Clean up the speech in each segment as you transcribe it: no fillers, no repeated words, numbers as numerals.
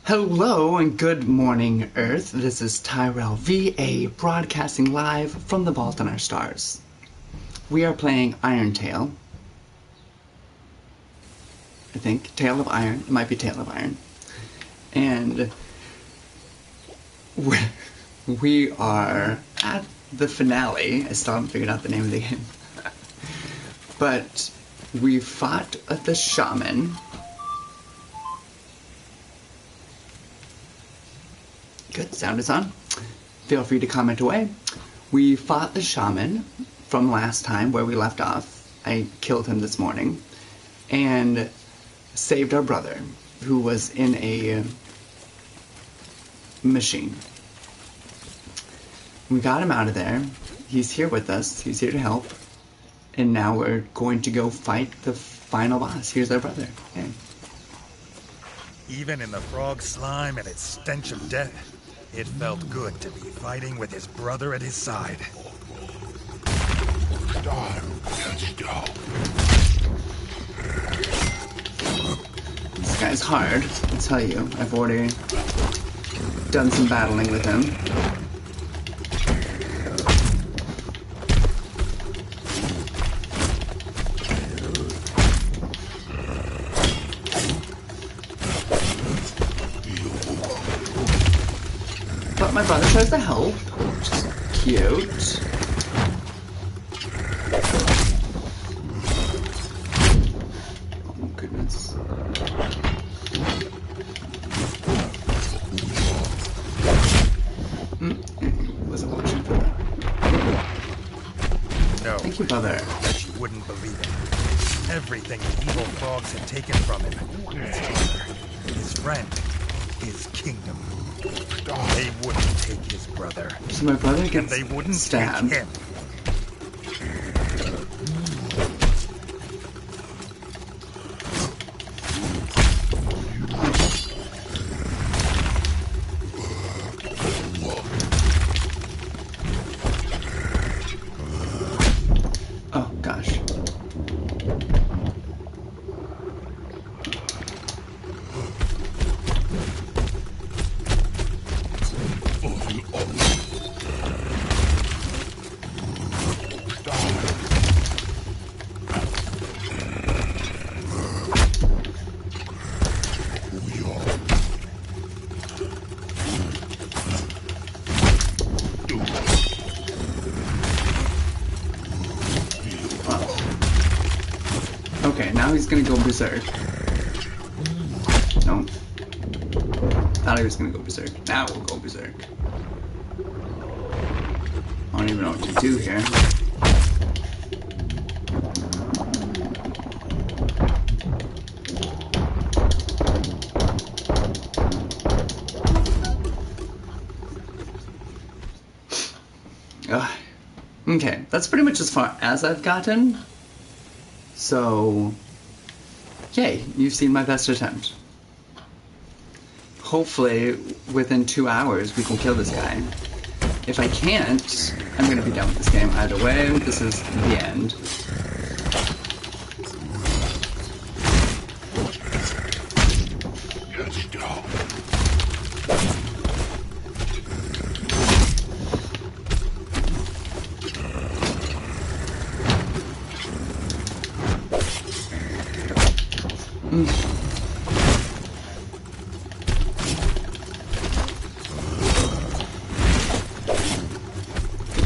Hello and good morning, Earth. This is Tyrell VA broadcasting live from the Vault on Our Stars. We are playing Iron Tail. I think. Tail of Iron. It might be Tail of Iron. And we are at the finale. I still haven't figured out the name of the game. But we fought the shaman. Good, sound is on. Feel free to comment away. We fought the shaman from last time where we left off. I killed him this morning. And saved our brother, who was in a machine. We got him out of there. He's here with us. He's here to help. And now we're going to go fight the final boss. Here's our brother. Okay. Even in the frog slime and its stench of death, it felt good to be fighting with his brother at his side. This guy's hard, I'll tell you. I've already done some battling with him. But my brother tries to help, which is cute. Oh goodness. Wasn't watching for that. No. Thank you, brother. That you wouldn't believe it. Everything the evil frogs had taken from him. His father, his friend, his kingdom. They wouldn't take his brother. So my brother gets and they wouldn't stabbed. take him. Oh gosh. Okay, now he's gonna go berserk. No. Thought he was gonna go berserk. Now we'll go berserk. I don't even know what to do here. Ugh. Okay, that's pretty much as far as I've gotten. So, yay, you've seen my best attempt. Hopefully, within 2 hours, we can kill this guy. If I can't, I'm gonna be done with this game. Either way, this is the end.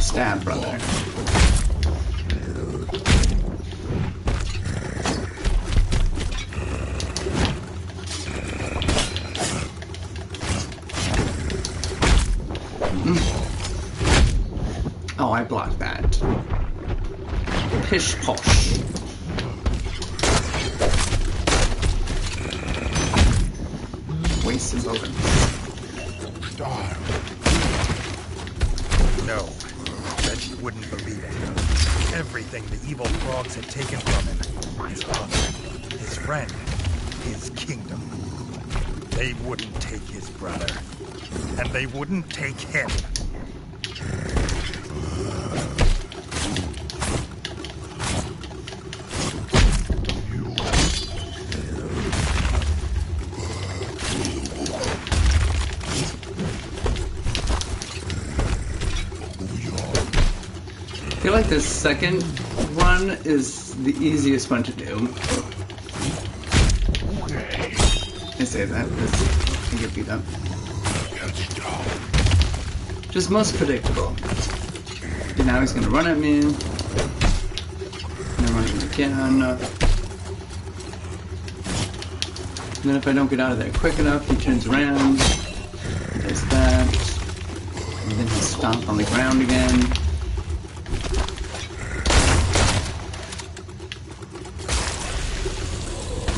Stab, brother. Oh, I blocked that. Pish posh. Wasted bowgun. No. That you wouldn't believe it. Everything the evil frogs had taken from him. His father, his friend, his kingdom. They wouldn't take his brother. And they wouldn't take him. like the second run is the easiest one to do. I say that because I get beat up. Just most predictable. And now he's gonna run at me. And then run at me again. And then if I don't get out of there quick enough, he turns around, does that, and then he'll stomp on the ground again.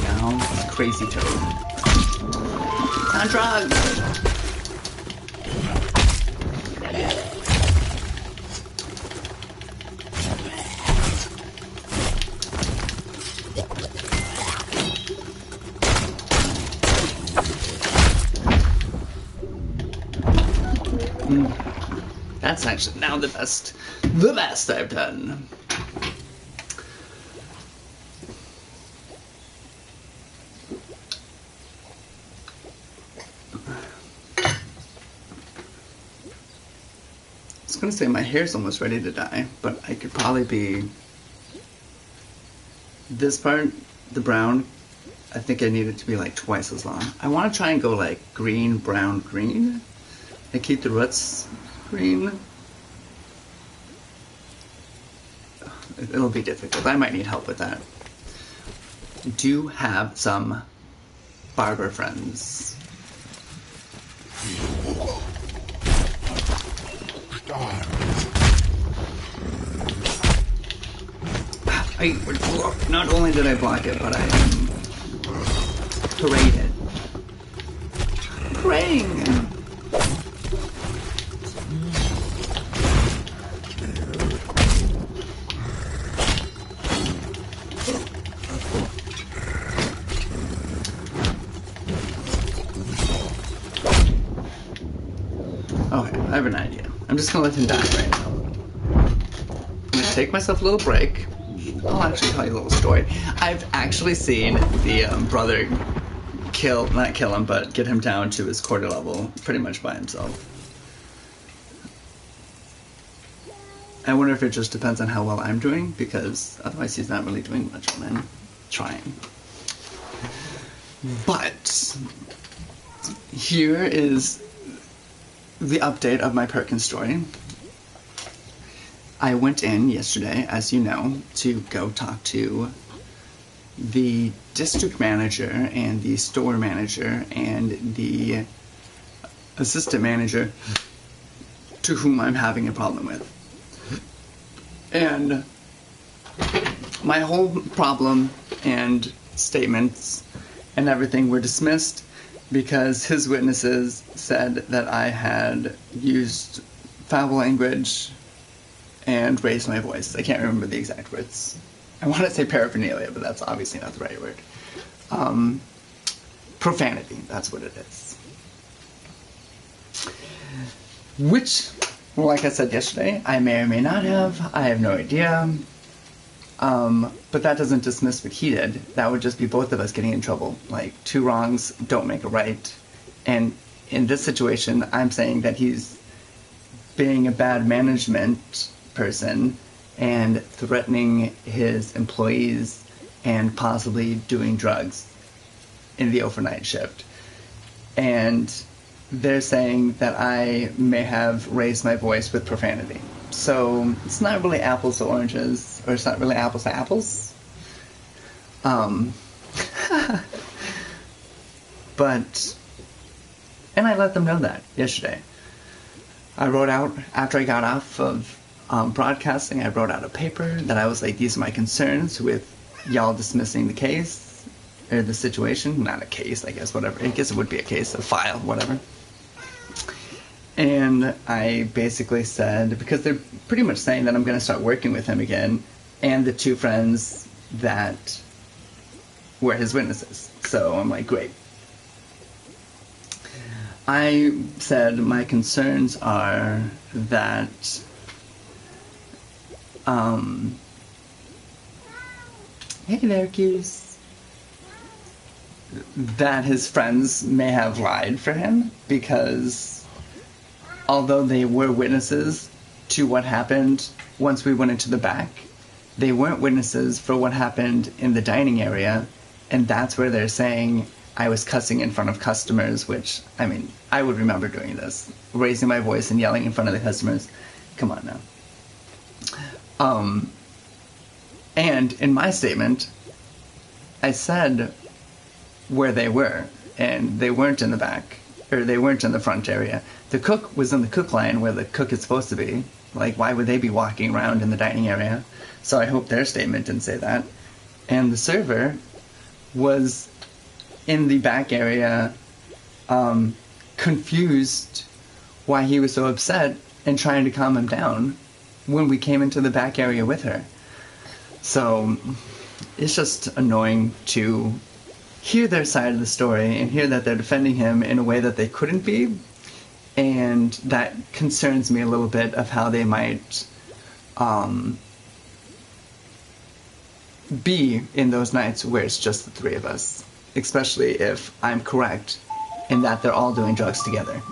Now, it's Crazy Toad. It's on drugs! That's actually now the best I've done. I was gonna say my hair's almost ready to dye, but I could probably be this part, the brown, I think I need it to be like twice as long. I want to try and go like green, brown, green, and keep the roots green. It'll be difficult. I might need help with that. I do have some barber friends. Not only did I block it, but I parried it. Praying! Okay, I have an idea. I'm just gonna let him die right now. I'm gonna take myself a little break. I'll actually tell you a little story. I've actually seen the brother not kill him, but get him down to his quarter level pretty much by himself. I wonder if it just depends on how well I'm doing, because otherwise he's not really doing much when I'm trying. But here is the update of my Perkins story. I went in yesterday, as you know, to go talk to the district manager and the store manager and the assistant manager to whom I'm having a problem with. And my whole problem and statements and everything were dismissed because his witnesses said that I had used foul language and raised my voice. I can't remember the exact words. I want to say paraphernalia, but that's obviously not the right word. Profanity, that's what it is. Which, well, like I said yesterday, I may or may not have. I have no idea. But that doesn't dismiss what he did. That would just be both of us getting in trouble. Like, two wrongs don't make a right. And in this situation, I'm saying that he's being a bad management person and threatening his employees and possibly doing drugs in the overnight shift. And they're saying that I may have raised my voice with profanity. So it's not really apples to oranges, or it's not really apples to apples. But, and I let them know that yesterday. I wrote out, after I got off of broadcasting, I wrote out a paper that I was like, these are my concerns with y'all dismissing the case, or the situation. Not a case, I guess, whatever. I guess it would be a case, a file, whatever. And I basically said, because they're pretty much saying that I'm going to start working with him again, and the two friends that were his witnesses. So I'm like, great. I said my concerns are that hey there, Goose. That his friends may have lied for him, because although they were witnesses, to what happened once we went into the back. They weren't witnesses for what happened in the dining area, and that's where they're saying I was cussing in front of customers, which, I mean, I would remember doing this. Raising my voice and yelling in front of the customers. Come on now. And in my statement, I said where they were, and they weren't in the back, or they weren't in the front area. The cook was in the cook line where the cook is supposed to be. Like, why would they be walking around in the dining area? So I hope their statement didn't say that. And the server was in the back area, confused why he was so upset and trying to calm him down when we came into the back area with her. So it's just annoying to hear their side of the story and hear that they're defending him in a way that they couldn't be, and that concerns me a little bit of how they might be in those nights where it's just the three of us, especially if I'm correct in that they're all doing drugs together.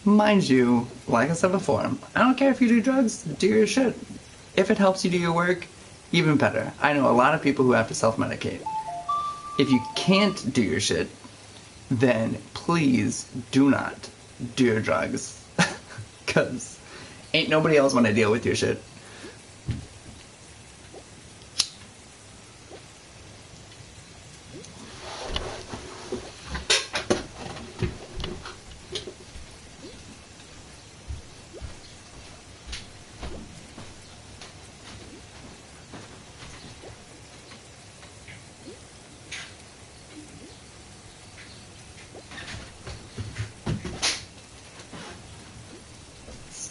Mind you, like I said before, I don't care if you do drugs, do your shit. If it helps you do your work, even better. I know a lot of people who have to self-medicate. If you can't do your shit, then please do not do your drugs. Because ain't nobody else want to deal with your shit.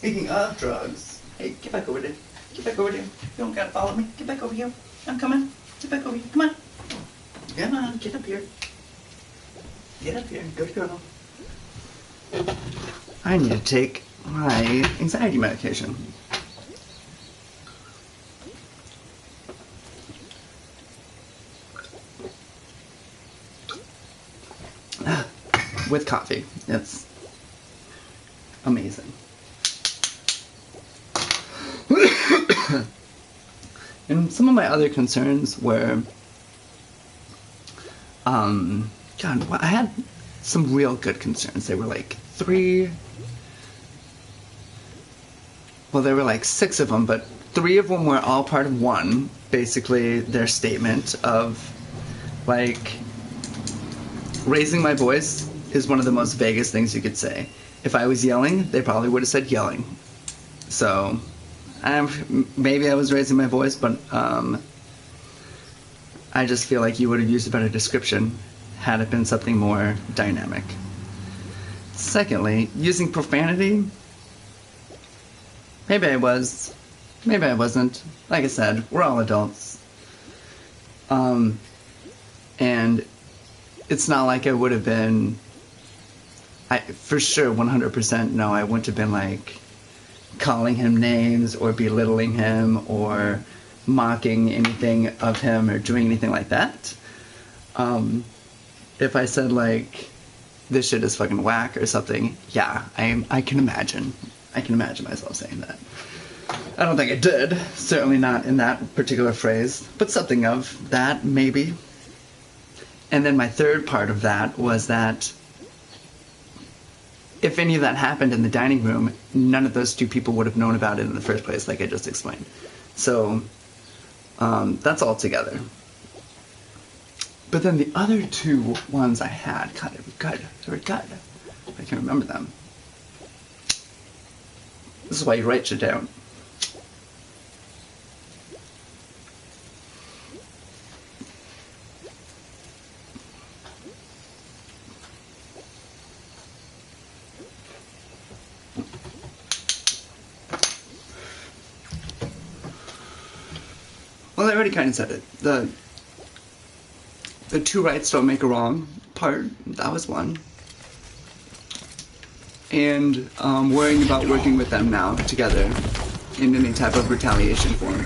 Speaking of drugs, hey, get back over there. Get back over there. You don't gotta follow me. Get back over here. I'm coming. Get back over here. Come on. Come on, get up here. Get up here. Good girl. I need to take my anxiety medication. With coffee. It's amazing. And some of my other concerns were, I had some real good concerns. They were like there were like 6 of them, but 3 of them were all part of one. Basically, their statement of, like, raising my voice is one of the most vaguest things you could say. If I was yelling, they probably would have said yelling. So maybe I was raising my voice, but I just feel like you would have used a better description had it been something more dynamic. Secondly, using profanity. Maybe I was, maybe I wasn't. Like I said, we're all adults. And it's not like I would have been, for sure, 100% no, I wouldn't have been like calling him names or belittling him or mocking anything of him or doing anything like that. If I said like, this shit is fucking whack or something, yeah, I can imagine myself saying that. I don't think I did, certainly not in that particular phrase, but something of that, maybe. And then my third part of that was that if any of that happened in the dining room, none of those 2 people would have known about it in the first place, like I just explained. So, that's all together. But then the other 2 ones I had, God, they were good. They were good. I can remember them. This is why you write shit down. Well, I already kind of said it. The 2 rights don't make a wrong part, that was one. And worrying about working with them now together in any type of retaliation form.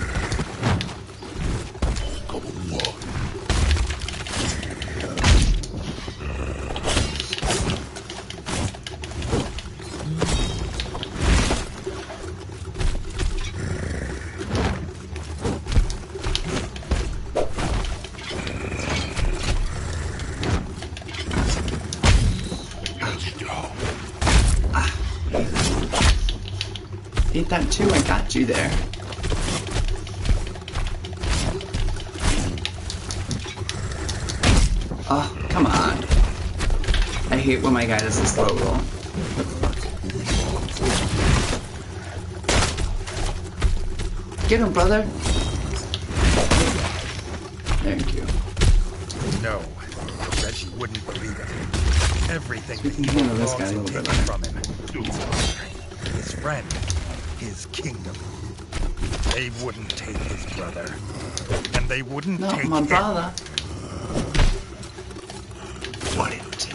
Eat that too, I got you there. Oh, come on. I hate when my guy does a slow roll. Get him, brother. Thank you. No, Reggie wouldn't believe it. Everything We the can evil handle this frogs guy a had little bit taken better. from him. His father, his friend, his kingdom. They wouldn't take his brother. And they wouldn't No, take my him. brother. What it take?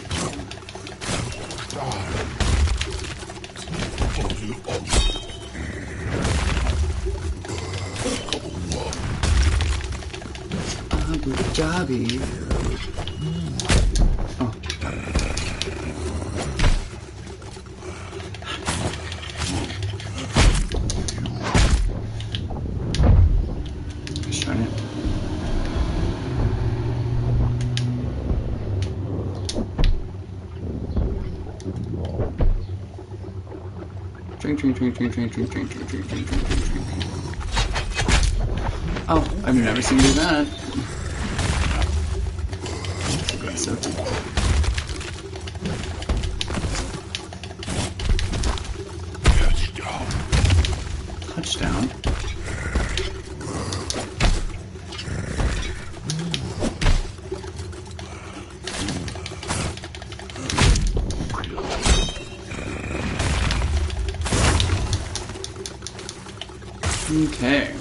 Abu Dhabi. Oh. Just trying it. Drink. Oh, I've never seen you do that. That's aggressive. Touchdown. Okay.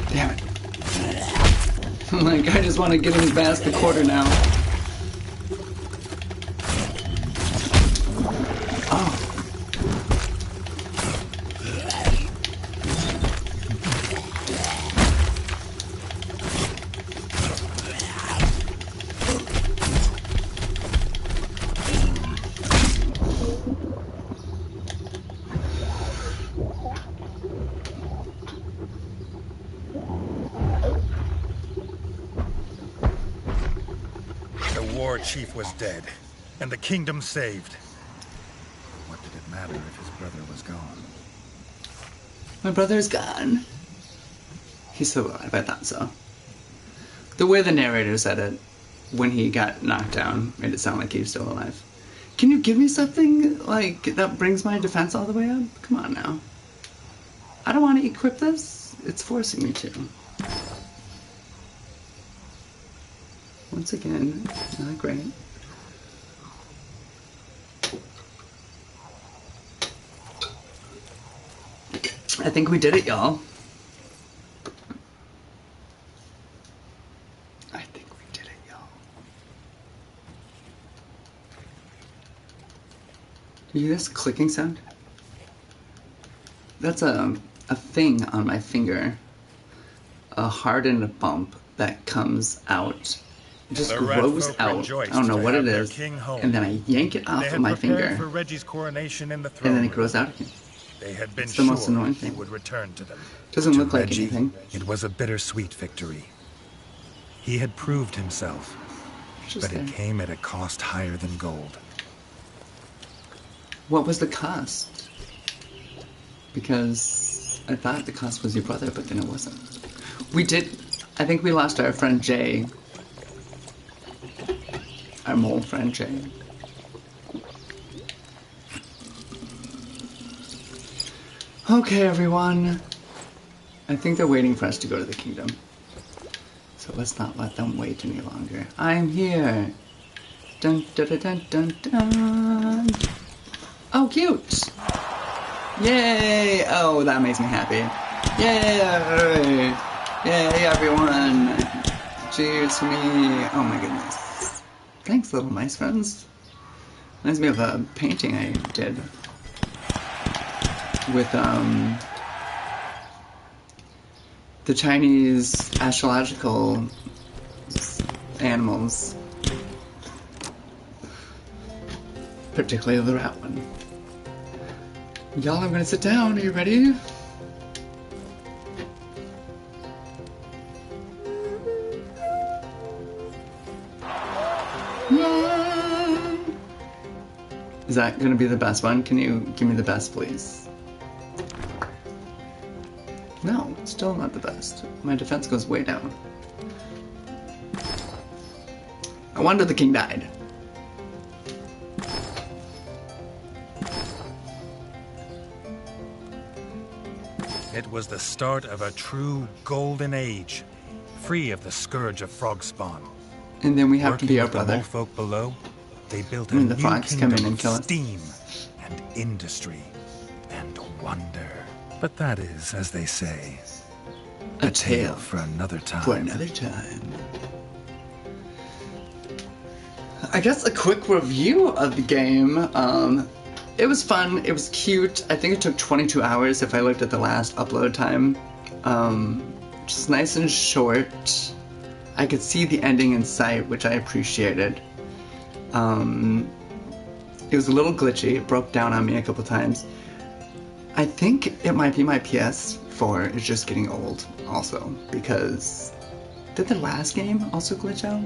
Damn it. Like, I just want to get him past the quarter now. Oh. The war chief was dead, and the kingdom saved. What did it matter if his brother was gone? My brother's gone. He's still alive, I thought so. The way the narrator said it, when he got knocked down, made it sound like he was still alive. Can you give me something, like, that brings my defense all the way up? Come on now. I don't want to equip this. It's forcing me to. Once again, not great. I think we did it, y'all. I think we did it, y'all. Do you hear this clicking sound? That's a thing on my finger. A hardened bump that comes out. It just The rat grows folk out. I rejoiced don't know to what have it their is. king home. And then I yank it They off had of my prepared finger. for Reggie's coronation in the And throne then it room. grows out again. They had been It's the most sure annoying he thing. would return to them. Doesn't To look like Reggie, anything. It was a bittersweet victory. He had proved himself, Just but there. it came at a cost higher than gold. What was the cost? Because I thought the cost was your brother, but then it wasn't. We did. I think we lost our friend Jay. Our mole friend Jay. Okay, everyone. I think they're waiting for us to go to the kingdom. So let's not let them wait any longer. I'm here. Dun dun dun dun dun dun. Oh, cute. Yay! Oh, that makes me happy. Yay! Yay, everyone! Cheers to me! Oh my goodness. Thanks, little mice friends. Reminds me of a painting I did with the Chinese astrological animals. Particularly the rat one. Y'all, I'm gonna sit down. Are you ready? Is that gonna be the best one? Can you give me the best, please? No, still not the best. My defense goes way down. No wonder the king died. It was the start of a true golden age, free of the scourge of frog spawn. And then we have to be our Working with brother. the folk below, they built a When the new frogs come in kingdom and of kill us. steam and industry and wonder. But that is, as they say, A tale for another time. for another time. I guess a quick review of the game. It was fun. It was cute. I think it took 22 hours if I looked at the last upload time. Just nice and short. I could see the ending in sight, which I appreciated. It was a little glitchy. It broke down on me a couple times. I think it might be my PS4 is just getting old also, because did the last game also glitch out?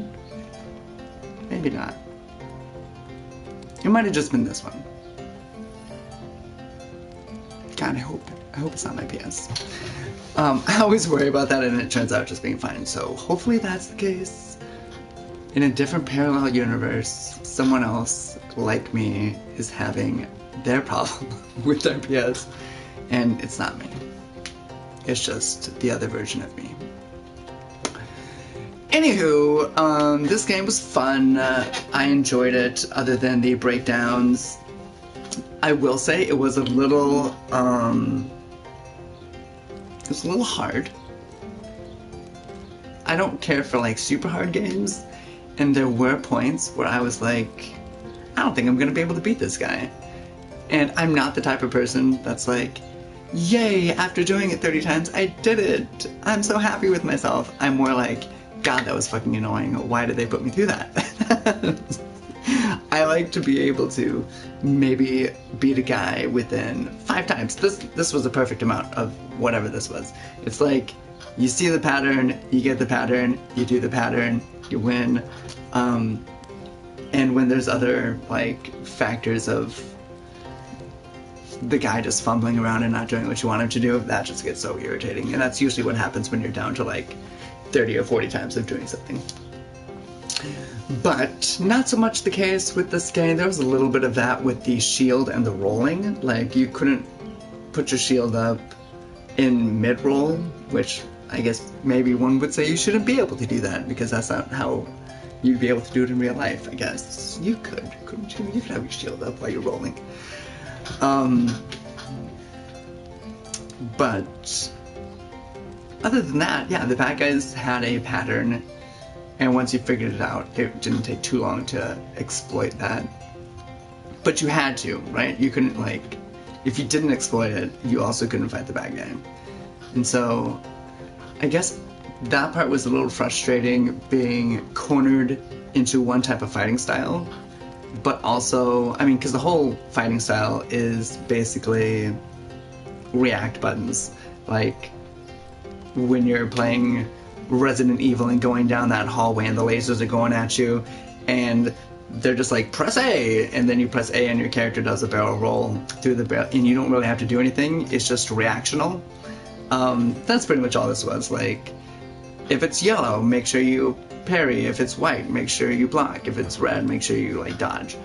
Maybe not. It might have just been this one. God, I hope it's not my PS. I always worry about that and it turns out just being fine, so hopefully that's the case. In a different parallel universe, someone else like me is having their problem with their PS, and it's not me. It's just the other version of me. Anywho, this game was fun. I enjoyed it, other than the breakdowns. I will say it was a little hard. I don't care for like super hard games, and there were points where I was like, I don't think I'm gonna be able to beat this guy. And I'm not the type of person that's like, yay, after doing it 30 times, I did it. I'm so happy with myself. I'm more like, God, that was fucking annoying. Why did they put me through that? I like to be able to maybe beat a guy within 5 times. This was a perfect amount of whatever this was. It's like, you see the pattern, you get the pattern, you do the pattern, you win. And when there's other like factors of the guy just fumbling around and not doing what you want him to do, that just gets so irritating. And that's usually what happens when you're down to like 30 or 40 times of doing something. But not so much the case with this game. There was a little bit of that with the shield and the rolling. Like, you couldn't put your shield up in mid-roll, which I guess maybe one would say you shouldn't be able to do that, because that's not how you'd be able to do it in real life, I guess. You could, couldn't you? You could have your shield up while you're rolling. But other than that, yeah, the bad guys had a pattern, and once you figured it out, it didn't take too long to exploit that. But you had to, right? You couldn't, like, if you didn't exploit it, you also couldn't fight the bad guy. And so, I guess that part was a little frustrating, being cornered into one type of fighting style. But also, I mean, because the whole fighting style is basically react buttons. Like, when you're playing Resident Evil and going down that hallway and the lasers are going at you, and they're just like, press A, and then you press A and your character does a barrel roll through the barrel, and you don't really have to do anything, it's just reactional. That's pretty much all this was. Like, if it's yellow, make sure you parry. If it's white, make sure you block. If it's red, make sure you, like, dodge.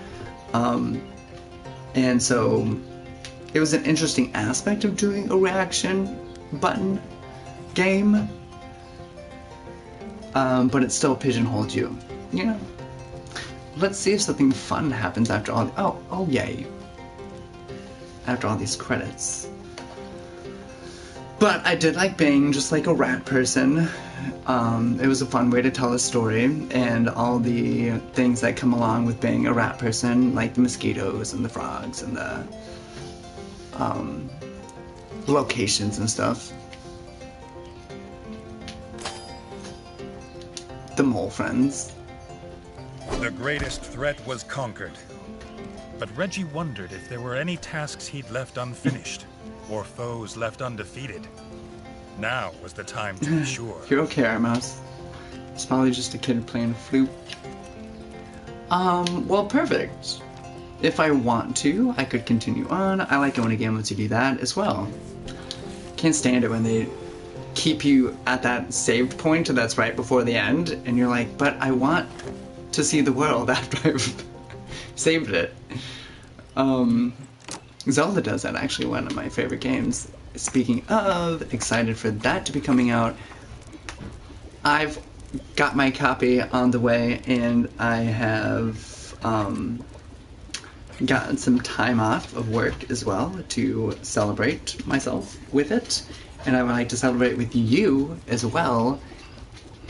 And so it was an interesting aspect of doing a reaction button game, but it still pigeonholed you, you know? Let's see if something fun happens after all. Oh yay! After all these credits. But I did like being just like a rat person. It was a fun way to tell a story, and all the things that come along with being a rat person, like the mosquitoes and the frogs and the locations and stuff. The mole friends. The greatest threat was conquered. But Reggie wondered if there were any tasks he'd left unfinished, or foes left undefeated. Now was the time to be sure. You're okay, Mouse. It's probably just a kid playing a flute. Well, perfect. If I want to, I could continue on. I like it when a game lets you do that as well. Can't stand it when they keep you at that saved point that's right before the end, and you're like, but I want to see the world after I've saved it. Zelda does that, actually, one of my favorite games. Speaking of, excited for that to be coming out. I've got my copy on the way, and I have gotten some time off of work as well to celebrate myself with it. And I would like to celebrate with you as well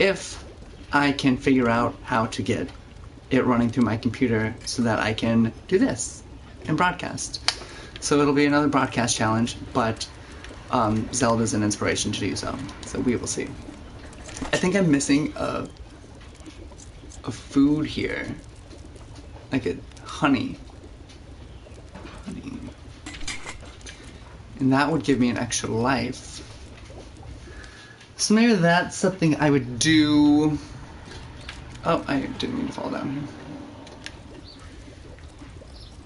if I can figure out how to get it running through my computer so that I can do this and broadcast. So it'll be another broadcast challenge, but Zelda's an inspiration to do so. So we will see. I think I'm missing a food here, like a honey. And that would give me an extra life. So maybe that's something I would do. Oh, I didn't mean to fall down here.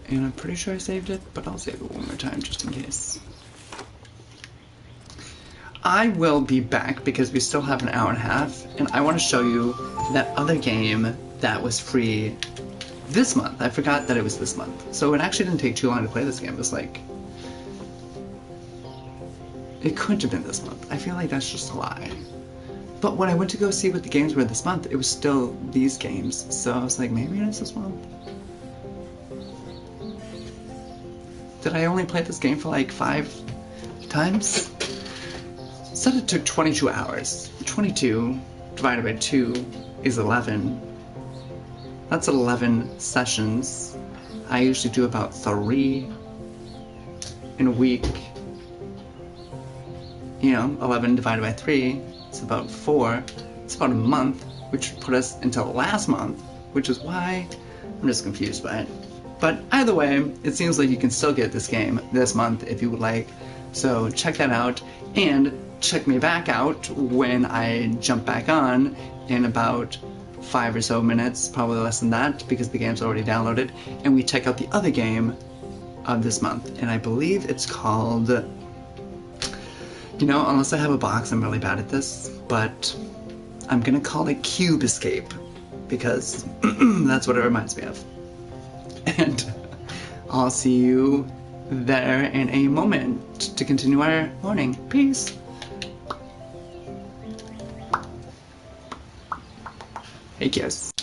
And I'm pretty sure I saved it, but I'll save it one more time just in case. I will be back because we still have an hour and a half, and I want to show you that other game that was free this month. I forgot that it was this month. So it actually didn't take too long to play this game. It was like... It couldn't have been this month. I feel like that's just a lie. But when I went to go see what the games were this month, it was still these games. So I was like, maybe it's this month. Did I only play this game for like 5 times? It said it took 22 hours. 22 divided by 2 is 11. That's 11 sessions. I usually do about 3 in a week. You know, 11 divided by 3, it's about 4. It's about a month, which would put us into last month, which is why I'm just confused by it. But either way, it seems like you can still get this game this month if you would like. So check that out, and check me back out when I jump back on in about 5 or so minutes, probably less than that, because the game's already downloaded, and we check out the other game of this month. And I believe it's called... You know, unless I have a box, I'm really bad at this, but I'm gonna call it Cube Escape, because that's what it reminds me of. And I'll see you there in a moment to continue our morning. Peace! Hey, kiss.